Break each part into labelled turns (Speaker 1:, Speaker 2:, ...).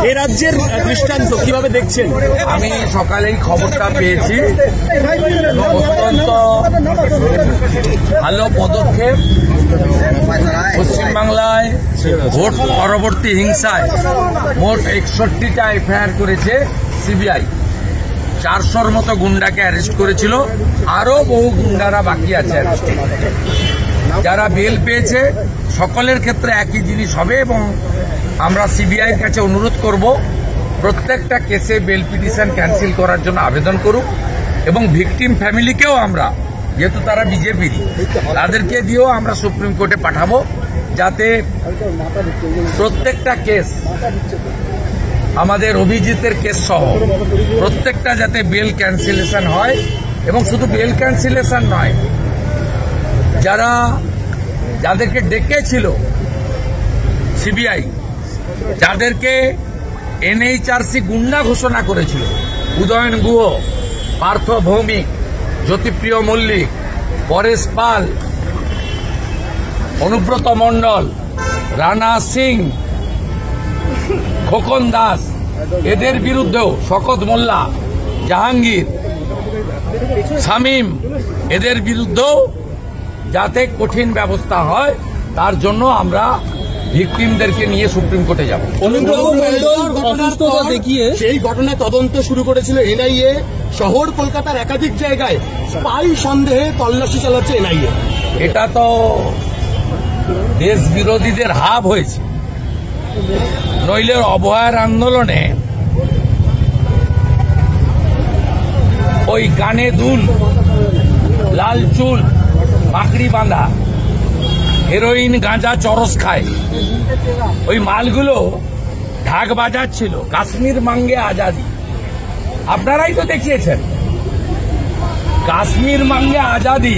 Speaker 1: এ রাজ্যের দৃষ্টান্ত কিভাবে দেখছেন?
Speaker 2: আমি সকালেই খবরটা পেয়েছি, অত্যন্ত ভালো পদক্ষেপ। পশ্চিমবাংলায় ভোট পরবর্তী হিংসায় মোট 61টা এফআইআর করেছে সিবিআই। 400-র মতো গুন্ডাকে অ্যারেস্ট করেছিল, আরো বহু গুন্ডারা বাকি আছে। যারা বেল পেয়েছে সকলের ক্ষেত্রে একই জিনিস হবে এবং আমরা সিবিআই এর কাছে অনুরোধ করব প্রত্যেকটা কেসে বেল পিটিশন ক্যান্সেল করার জন্য আবেদন করুক এবং ভিকটিম ফ্যামিলিকেও আমরা, যেহেতু তারা বিজেপির, তাদেরকে দিয়েও আমরা সুপ্রিম কোর্টে পাঠাবো যাতে প্রত্যেকটা কেস, আমাদের অভিজিতের কেস সহ প্রত্যেকটা যাতে বেল ক্যান্সেলেশন হয়। এবং শুধু বেল ক্যান্সেলেশন নয়, যাদেরকে ডেকেছিল সিবিআই, যাদেরকে এনএইচআরসি গুন্ডা ঘোষণা করেছিল, উদয়ন গুহ, পার্থ ভৌমিক, জ্যোতিপ্রিয় মল্লিক, পরেশ পাল, অনুব্রত মণ্ডল, রানা সিং, খোকন দাস, এদের বিরুদ্ধেও শকত মোল্লা, জাহাঙ্গীর, শামীম, এদের বিরুদ্ধেও যাতে কঠিন ব্যবস্থা হয় তার জন্য আমরা ভিকটিমদেরকে নিয়ে সুপ্রিম কোর্টে যাব।
Speaker 1: অসুস্থতা দেখিয়ে সেই ঘটনায় তদন্ত শুরু করেছিল এনআইএ। শহর কলকাতার একাধিক জায়গায় স্পাই সন্দেহে তল্লাশি চালাচ্ছে এনআইএ।
Speaker 2: এটা তো দেশ বিরোধীদের হাব হয়েছে, নইলে অভয়ার আন্দোলনে ওই কানে দুল, লাল চুল, পাকড়ি বাঁধা, হেরোইন, গাঁজা, চরস খায়, ওই মালগুলো ঢাক বাজাচ্ছিল কাশ্মীর মাঙ্গে আজাদি। আপনারাই তো দেখিয়েছেন। কাশ্মীর মাঙ্গে আজাদি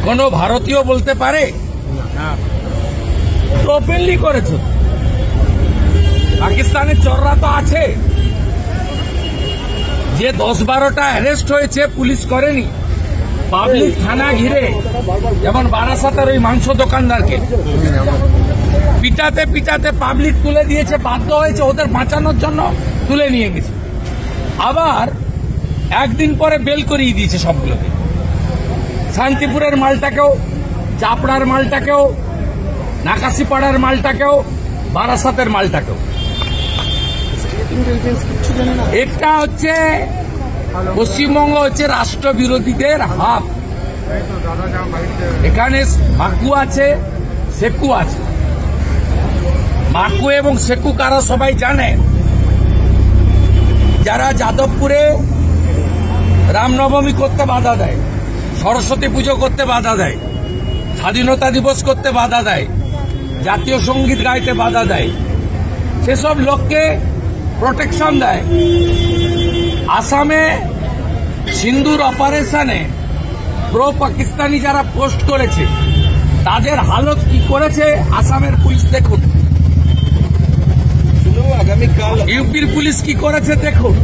Speaker 2: কোন ভারতীয় বলতে পারে? ওপেনলি করেছে। পাকিস্তানের চররা তো আছে, যে 10-12টা অ্যারেস্ট হয়েছে পুলিশ করেনি। পাবলিক থানা ঘিরে, যেমন বারাসাতের ওই মাংস দোকানদারকে পিটাতে পিটাতে পাবলিক তুলে দিয়েছে, বাধ্য হয়েছে, ওদের বাঁচানোর জন্য তুলে নিয়ে গেছে। আবার একদিন পরে বেল করিয়ে দিয়েছে সবগুলোকে। শান্তিপুরের মালটাকেও, চাপড়ার মালটাকেও, নাকাশিপাড়ার মালটাকেও, বারাসাতের মালটাকেও। একটা হচ্ছে পশ্চিমবঙ্গ হচ্ছে রাষ্ট্রবিরোধীদের হাব। এখানে মাকু আছে, সেকু আছে। মাকু এবং সেকু কারা সবাই জানে। যারা যাদবপুরে রামনবমী করতে বাধা দেয়, সরস্বতী পুজো করতে বাধা দেয়, স্বাধীনতা দিবস করতে বাধা দেয়, জাতীয় সঙ্গীত গাইতে বাধা দেয়, সেসব লোককে প্রোটেকশন দেয়। আসামে সিন্দুর অপারেশনে প্রো পাকিস্তানি যারা পোস্ট করেছে তাদের হালত কি করেছে আসামের পুলিশ দেখুন, ইউপির পুলিশ কি করেছে দেখুন।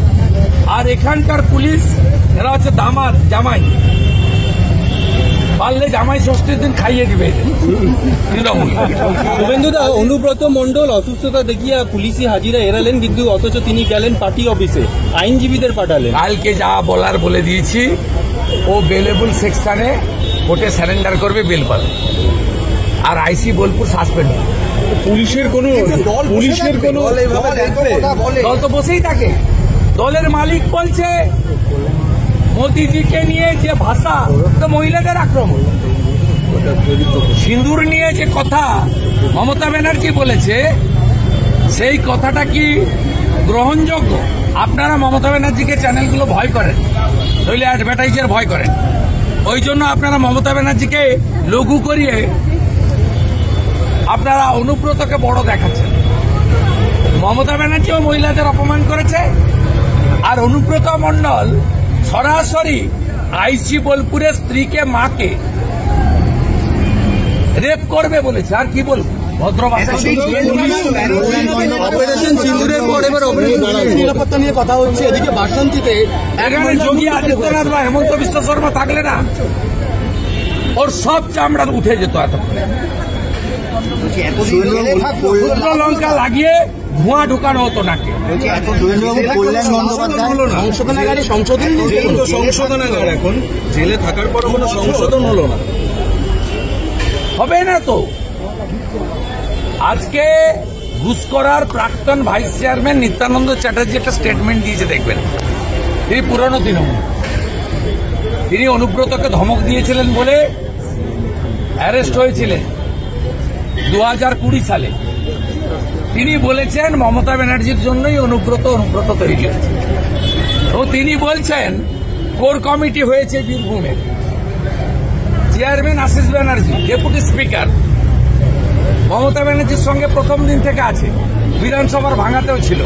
Speaker 2: আর এখানকার পুলিশ এরা হচ্ছে দামাদ, জামাই, পারলে জামাই ষষ্ঠীর দিন খাইয়ে দিবে।
Speaker 1: শুভেন্দুদা, অনুব্রত মণ্ডল অসুস্থতা দেখিয়ে পুলিশি হাজিরা এড়ালেন, কিন্তু অথচ তিনি গেলেন পার্টি অফিসে, আইনজীবীদের পাঠালেন।
Speaker 2: কালকে যা বলার বলে দিয়েছি, ও বেলেবল সেকশনে কোর্টে সারেন্ডার করবে, বেল পাবে। আর আইসি বোলপুর সাসপেন্ড।
Speaker 1: পুলিশের কোনো
Speaker 2: দল তো বসেই থাকে। দলের মালিক বলছে মোদিজিকে নিয়ে যে ভাষা, তো মহিলাদের আক্রমণ। সিঁদুর নিয়ে যে কথা মমতা ব্যানার্জি বলেছে, সেই কথাটা কি গ্রহণযোগ্য? আপনারা মমতা ব্যানার্জিকে চ্যানেলগুলো ভয় করেন, নইলে অ্যাডভার্টাইজের ভয় করেন। ওই জন্য আপনারা মমতা ব্যানার্জিকে লঘু করিয়ে আপনারা অনুব্রতকে বড় দেখাচ্ছেন। মমতা ব্যানার্জিও মহিলাদের অপমান করেছে, আর অনুব্রত মণ্ডল সরাসরি আইসি বোলপুরের স্ত্রীকে, মাকে রেপ করবে বলেছে। আর কি বলবো,
Speaker 1: নিরাপত্তা নিয়ে কথা হচ্ছে। এদিকে বাসন্তীতে
Speaker 2: এখানে যোগী আদিত্যনাথ বা হেমন্ত বিশ্ব শর্মা থাকলে না, ওর সব চামড়া উঠে যেত। এতক্ষণে লঙ্কা লাগিয়ে ধোঁয়া ঢুকানো হতো নাকে।
Speaker 3: সংশোধনাগার এখন জেলে থাকার পর কোনো সংশোধন হলো না,
Speaker 2: হবে না তো। আজকে ঘুষখোরার প্রাক্তন ভাইস চেয়ারম্যান নিত্যানন্দ চ্যাটার্জি একটা স্টেটমেন্ট দিয়েছে, দেখবেন। তিনি পুরনো তৃণমূল, তিনি অনুব্রতকে ধমক দিয়েছিলেন বলে অ্যারেস্ট হয়েছিলেন 2020 সালে। তিনি বলেছেন মমতা ব্যানার্জির জন্যই অনুব্রত তৈরি হয়েছে। তো তিনি বলছেন কোর কমিটি হয়েছে বীরভূমে, chairman Ashis Banerjee, deputy speaker Mamata ব্যানার্জির সঙ্গে প্রথম দিন থেকে আছে, বিধানসভার ভাঙাতেও ছিল।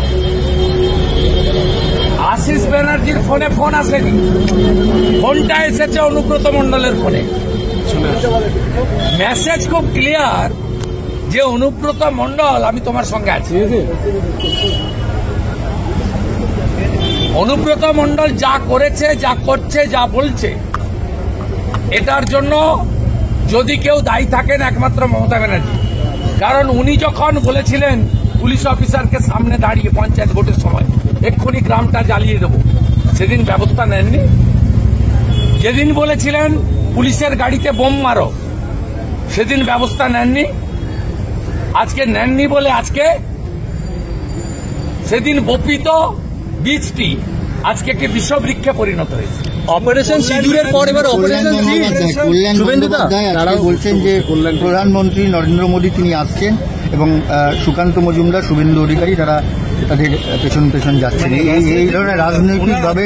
Speaker 2: আশিস ব্যানার্জির ফোনে ফোন আসেনি, ফোনটা এসেছে অনুব্রত মণ্ডলের ফোনে। মেসেজ খুব ক্লিয়ার যে অনুব্রত মণ্ডল আমি তোমার সঙ্গে আছি। অনুব্রত মণ্ডল যা করেছে, যা করছে, যা বলছে, এটার জন্য যদি কেউ দায়ী থাকেন একমাত্র মমতা ব্যানার্জি। কারণ উনি যখন বলেছিলেন পুলিশ অফিসারকে সামনে দাঁড়িয়ে পঞ্চায়েত ভোটের সময় এক্ষুনি গ্রামটা জ্বালিয়ে দেব, সেদিন ব্যবস্থা নেননি। যেদিন বলেছিলেন পুলিশের গাড়িতে বোম মারো, সেদিন ব্যবস্থা নেননি। আজকে নেননি বলে আজকে সেদিন বপিত বীজটি আজকে কি বিষবৃক্ষে পরিণত হয়েছে।
Speaker 3: অপারেশন সিঁদুরের পর এবার অপারেশন
Speaker 4: বলছেন যে প্রধানমন্ত্রী নরেন্দ্র মোদী তিনি আসছেন এবং সুকান্ত মজুমদার, শুভেন্দু অধিকারী তারা তাদের পেছন পেছন যাচ্ছেন। এই ধরনের রাজনৈতিকভাবে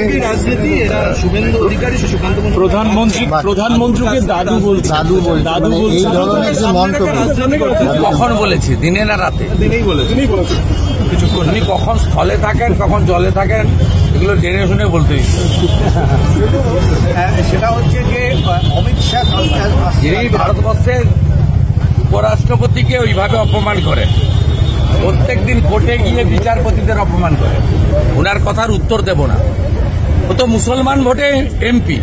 Speaker 3: শুভেন্দু অধিকারী সুকান্ত প্রধানমন্ত্রীকে দাদু বলছে
Speaker 4: এই ধরনের যে মন্তব্য
Speaker 2: কখন বলেছি, দিনে না রাতে?
Speaker 3: দিনেই বলেছে।
Speaker 2: উনি কখন স্থলে থাকেন, কখন জলে থাকেন, এগুলো জেনে শুনে বলতে দিচ্ছে।
Speaker 4: সেটা হচ্ছে যে অমিত শাহ
Speaker 2: যিনি ভারতবর্ষের উপরাষ্ট্রপতিকে ওইভাবে অপমান করেন, প্রত্যেকদিন কোর্টে গিয়ে বিচারপতিদের অপমান করেন, ওনার কথার উত্তর দেব না। ও তো মুসলমান ভোটে এমপি,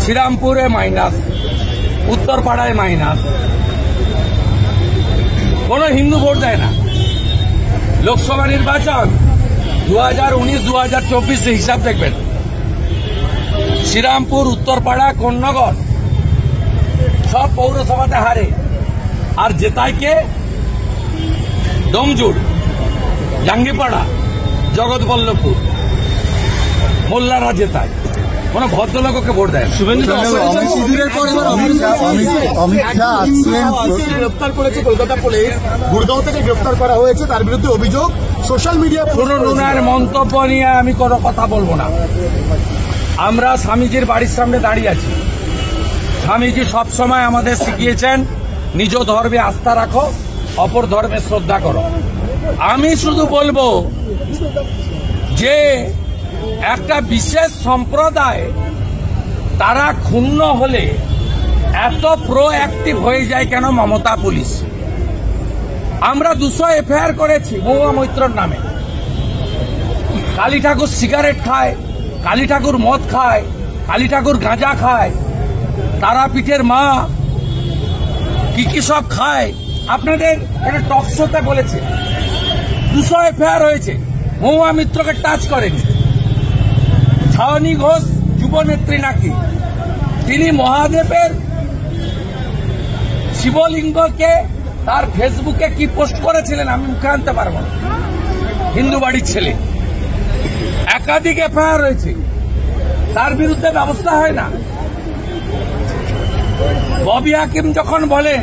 Speaker 2: শ্রীরামপুরে মাইনাস, উত্তরপাড়ায় মাইনাস, কোন হিন্দু ভোট দেয় না। লোকসভা নির্বাচন 2019-2024 হিসাব দেখবেন, শ্রীরামপুর, উত্তরপাড়া, কোন্নগর সব পৌরসভাতে হারে, আর জেতায় কে? ডোমজুড়, জাঙ্গিপাড়া, জগৎবল্লভপুর, মোল্লারা জেতায়, কোন ভদ্রলোককে ভোট দেয়।
Speaker 1: গ্রেফতার করেছে কলকাতা পুলিশ, গুড়গাঁও থেকে গ্রেফতার করা হয়েছে, তার বিরুদ্ধে অভিযোগ সোশ্যাল মিডিয়া।
Speaker 2: ওনার মন্তব্য নিয়ে আমি কোনো কথা বলবো না। আমরা স্বামীজির বাড়ির সামনে দাঁড়িয়ে আছি। স্বামীজি সবসময় আমাদের শিখিয়েছেন নিজ ধর্মে আস্থা রাখো, অপর ধর্মে শ্রদ্ধা করো। আমি শুধু বলবো যে একটা বিশেষ সম্প্রদায় তারা ক্ষুণ্ণ হলে এত প্রোঅ্যাক্টিভ হয়ে যায় কেন মমতা পুলিশ? আমরা 200 এফআইআর করেছি মহুয়া মৈত্রর নামে। কালী ঠাকুর সিগারেট খায়, কালী ঠাকুর মদ খায়, কালী ঠাকুর গাঁজা খায়, তারাপীঠের মা কি কি সব খায়, আপনাদের একটা টক শোতে বলেছে। 200 এফআইআর হয়েছে, মহুয়া মিত্রকে টাচ করেনি। ছাওনি ঘোষ যুবনেত্রী নাকি, তিনি মহাদেবের শিবলিঙ্গকে তার ফেসবুকে কি পোস্ট করেছিলেন আমি মুখে আনতে পারবো না। হিন্দু বাড়ির ছেলে, একাধিক এফআইআর রয়েছে, তার বিরুদ্ধে ব্যবস্থা হয় না। ববি হাকিম যখন বলেন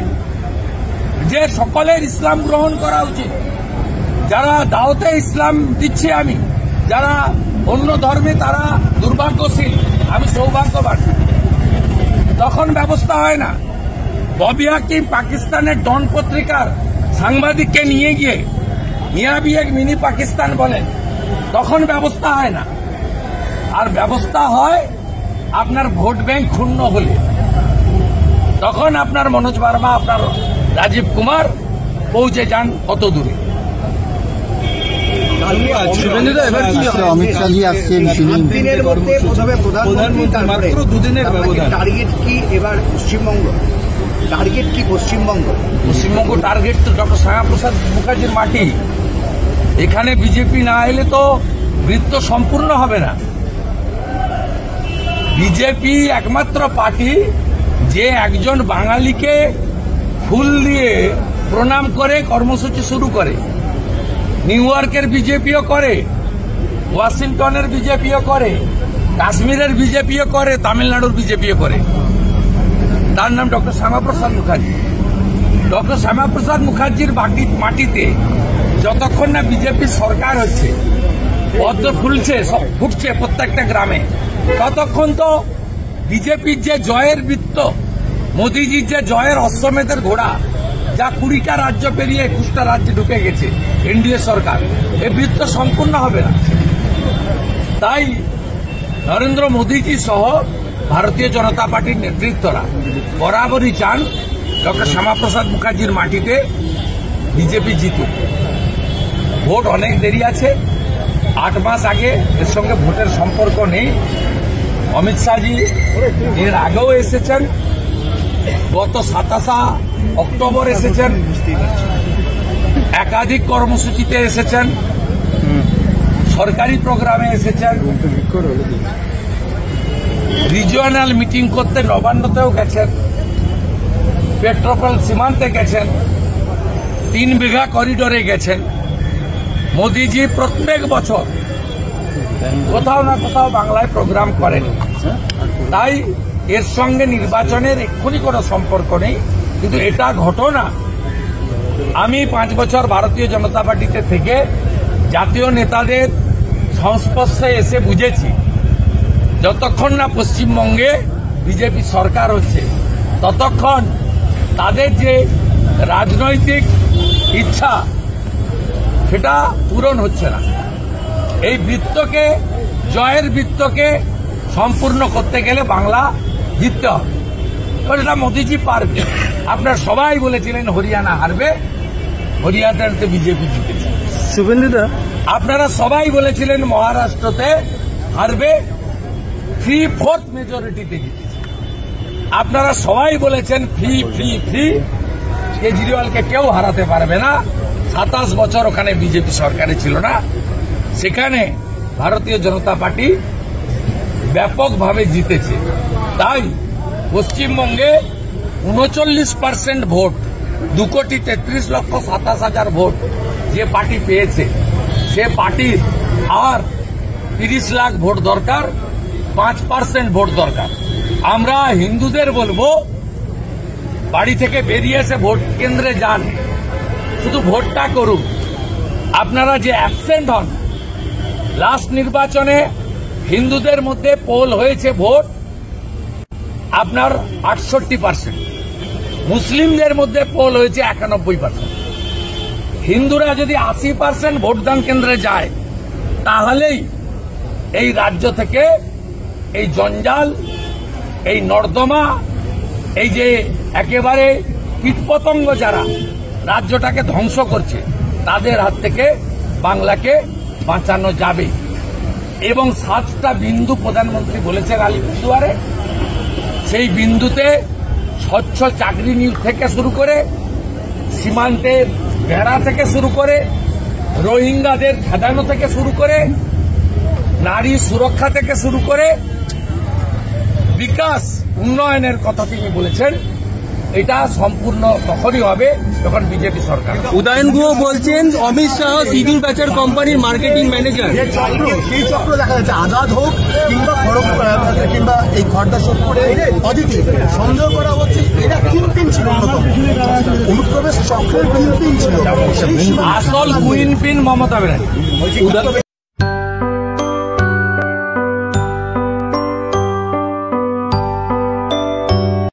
Speaker 2: যে সকলের ইসলাম গ্রহণ করা উচিত, যারা দাওতে ইসলাম দিচ্ছে আমি, যারা অন্য ধর্মে তারা দুর্ভাগ্যশীল, আমি সৌভাগ্যবান, তখন ব্যবস্থা হয় না। ববি হাকিম পাকিস্তানের ডন পত্রিকার সাংবাদিককে নিয়ে গিয়ে মিয়াবি এক মিনি পাকিস্তান বলেন, তখন ব্যবস্থা হয় না। আর ব্যবস্থা হয় আপনার ভোট ব্যাংক ক্ষুণ্ণ হলে, তখন আপনার মনোজ বার্মা, আপনার রাজীব কুমার পৌঁছে যান কত দূরে।
Speaker 4: অমিত শাহজি আসছেন,
Speaker 5: দিনের মধ্যে প্রথমে প্রধানমন্ত্রী, তারপরে দুদিনের ব্যবধান। টার্গেট কি এবার পশ্চিমবঙ্গ? টার্গেট কি পশ্চিমবঙ্গ?
Speaker 2: পশ্চিমবঙ্গ টার্গেট তো ডক্টর শ্যামাপ্রসাদ মুখার্জির মাটি, এখানে বিজেপি না এলে তো বৃত্ত সম্পূর্ণ হবে না। বিজেপি একমাত্র পার্টি যে একজন বাঙালিকে ফুল দিয়ে প্রণাম করে কর্মসূচি শুরু করে। নিউ ইয়র্কের বিজেপিও করে, ওয়াশিংটনের বিজেপিও করে, কাশ্মীরের বিজেপিও করে, তামিলনাড়ুর বিজেপিও করে। তার নাম ডক্টর শ্যামাপ্রসাদ মুখার্জি। ডক্টর শ্যামাপ্রসাদ মুখার্জির মাটিতে যতক্ষণ না বিজেপি সরকার হচ্ছে, পদ্ম ফুটছে প্রত্যেকটা গ্রামে, ততক্ষণ তো বিজেপির যে জয়ের বৃত্ত, মোদিজির যে জয়ের অশ্বমেধের ঘোড়া, যা 20টা রাজ্য পেরিয়ে 21টা রাজ্যে ঢুকে গেছে এনডিএ সরকার, এই বৃত্ত সম্পূর্ণ হবে না। তাই নরেন্দ্র মোদীজি সহ ভারতীয় জনতা পার্টির নেতৃত্বরা বরাবরই চান ডক্টর শ্যামাপ্রসাদ মুখার্জির মাটিতে বিজেপি জিতুক। ভোট অনেক দেরি আছে, 8 মাস আগে এর সঙ্গে ভোটের সম্পর্ক নেই। অমিত শাহজি এর আগেও এসেছেন, গত 27 অক্টোবর এসেছেন, একাধিক কর্মসূচিতে এসেছেন, সরকারি প্রোগ্রামে এসেছেন, রিজিওনাল মিটিং করতে নবান্নতেও গেছেন, পেট্রোপল সীমান্তে গেছেন, 3 বিঘা করিডোরে গেছেন। মোদিজি প্রত্যেক বছর কোথাও না কোথাও বাংলায় প্রোগ্রাম করেন। তাই এর সঙ্গে নির্বাচনের এক্ষুনি কোনো সম্পর্ক নেই, কিন্তু এটা ঘটনা। আমি 5 বছর ভারতীয় জনতা পার্টিতে থেকে জাতীয় নেতাদের সংস্পর্শে এসে বুঝেছি, যতক্ষণ না পশ্চিমবঙ্গে বিজেপি সরকার হচ্ছে, ততক্ষণ তাদের যে রাজনৈতিক ইচ্ছা সেটা পূরণ হচ্ছে না। এই বৃত্তকে, জয়ের বৃত্তকে সম্পূর্ণ করতে গেলে বাংলা জিততে হবে। এটা মোদিজি পারবে। আপনারা সবাই বলেছিলেন হরিয়ানা হারবে, হরিয়ানাতে বিজেপি জিতেছে।
Speaker 3: শুভেন্দুদা,
Speaker 2: আপনারা সবাই বলেছিলেন মহারাষ্ট্রতে হারবে, 3/4 মেজরিটিতে জিতেছে। আপনারা সবাই বলেছেন ফ্রি ফ্রি ফ্রি, কেজরিওয়ালকে কেউ হারাতে পারবে না। 27 বছর ওখানে বিজেপি সরকারে ছিল না, সেখানে ভারতীয় জনতা পার্টি ব্যাপকভাবে জিতেছে। তাই পশ্চিমবঙ্গে 39% ভোট, 2,33,27,000 ভোট যে পার্টি পেয়েছে, সে পার্টির আর 30 লাখ ভোট দরকার, 5% ভোট দরকার। আমরা হিন্দুদের বলবো, বাড়ি থেকে বেরিয়ে এসে ভোট কেন্দ্রে যান, শুধু ভোটটা করুন। আপনারা যে অ্যাবসেন্ট হন, লাস্ট নির্বাচনে হিন্দুদের মধ্যে পোল হয়েছে ভোট আপনার 68%, মুসলিমদের মধ্যে পোল হয়েছে 91%। হিন্দুরা যদি 80% ভোটদান কেন্দ্রে যায়, তাহলেই এই রাজ্য থেকে এই জঞ্জাল, এই নর্দমা, এই যে একেবারে কীটপতঙ্গ যারা রাজ্যটাকে ধ্বংস করছে, তাদের হাত থেকে বাংলাকে বাঁচানো যাবে। এবং 7টা বিন্দু প্রধানমন্ত্রী বলেছেন আলিপুরদুয়ারে, সেই বিন্দুতে স্বচ্ছ চাকরি নিয়োগ থেকে শুরু করে, সীমান্তের বেড়া থেকে শুরু করে, রোহিঙ্গাদের খেদানো থেকে শুরু করে, নারী সুরক্ষা থেকে শুরু করে, বিকাশ উন্নয়নের কথা তিনি বলেছেন। এটা সম্পূর্ণ তখনই হবে যখন বিজেপি সরকার।
Speaker 3: উদয়ন গুহ বলছেন অমিত শাহ সিভিল ব্যাচার কোম্পানির মার্কেটিং ম্যানেজার।
Speaker 1: সেই চক্র দেখা যাচ্ছে, আজাদ হোক কিংবা কিংবা এই খড়দা সোদপুরে অদিতি, সন্দেহ করা হচ্ছে এরা কিংপিন ছিল, অনুপ্রবেশ চক্রের কিংপিন ছিল।
Speaker 2: আসল কুইনপিন মমতা ব্যানার্জি।